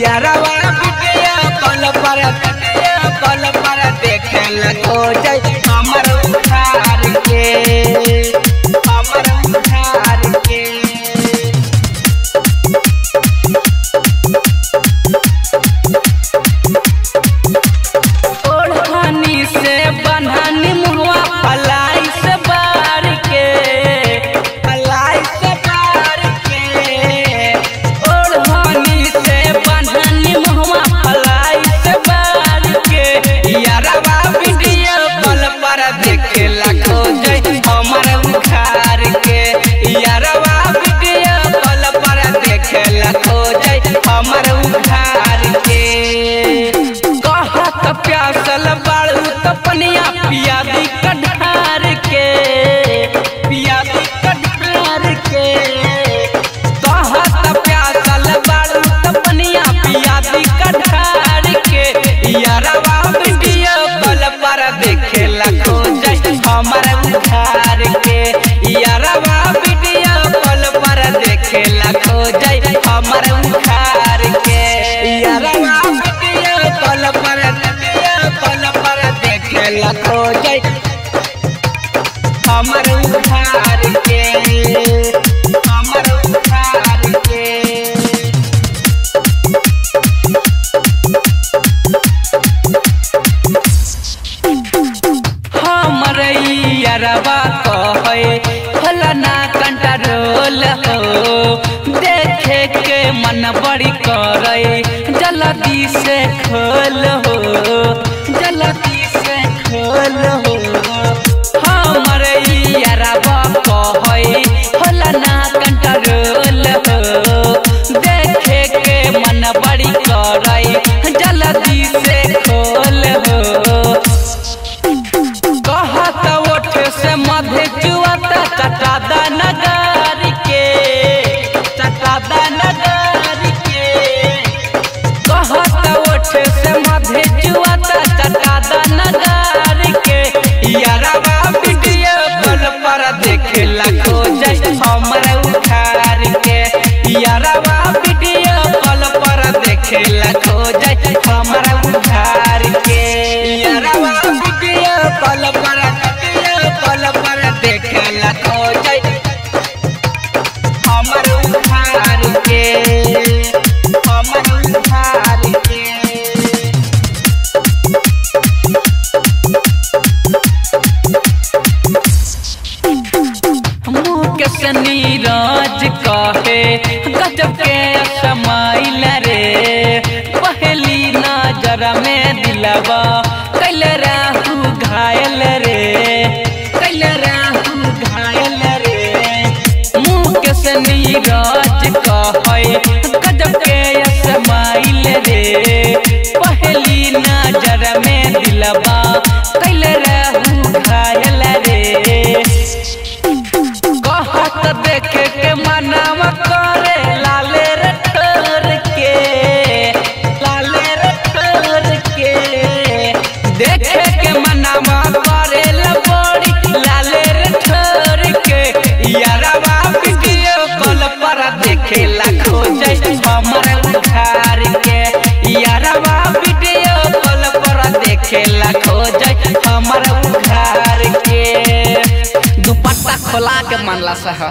यारवा video call पर देखे लगो जाय हमर उधार के ओढ़नी से बन्हानी मुहवा फलाई से बार के ओढ़नी से बन्हानी मुहवा फलाई से बार के यारवा वीडियो कॉल पर देखे लगो जाय हमर उधार के यारवा वीडियो कॉल पर देखे लगो जाय हमर उधार के प्यासल बाड़ू तपनिया पियादी कढ़ार के कहत प्यासल बाड़ू तपनिया पियादी कढ़ार के यारवा वीडियो कॉल पर देखे लगो जाय हमर उधार के यारवा वीडियो कॉल पर देखे लगो जाय हमर उधार के यारवा वीडियो कॉल पर देखे लगो जाय हमर उधार के हमर यारवा कहे फलाना कंट्रोल हो देखे के मन बड़ी करे जल्दी से खोल हो हमर यारवा कहे फलाना कंट्रोल हो देखे के मन बड़ी करे जल्दी से खोल हो कहत ओठ से मधे जुआता चटादा नगार के कहत ओठ से मधे जुआता चटादा नगार के यारवा वीडियो कॉल पर देखे लगो जाय हमर उधार के यारवा वीडियो कॉल पर देखे लगो जाय हमर उधार के यारवा वीडियो कॉल पर देखे लगो जाय हमर उधार के नीरज कहे गजब के समाइल रे पहली नजर में दिलवा कैल राहु घायल रे मुकेश नीरज कहे गजब के समाइल रे पहली नजर में दिलवा कैल राहु घायल रे देखे के मनावा करे लाले रे ठोर के देखे के मनावा करे लबड़ी लाले रे ठोर के यारवा वीडियो कॉल पर देखे लगो जाय हमर उधार के यारवा वीडियो कॉल पर देखे लगो जाय हमर उधार के दुपट्टा खोला के मानला सह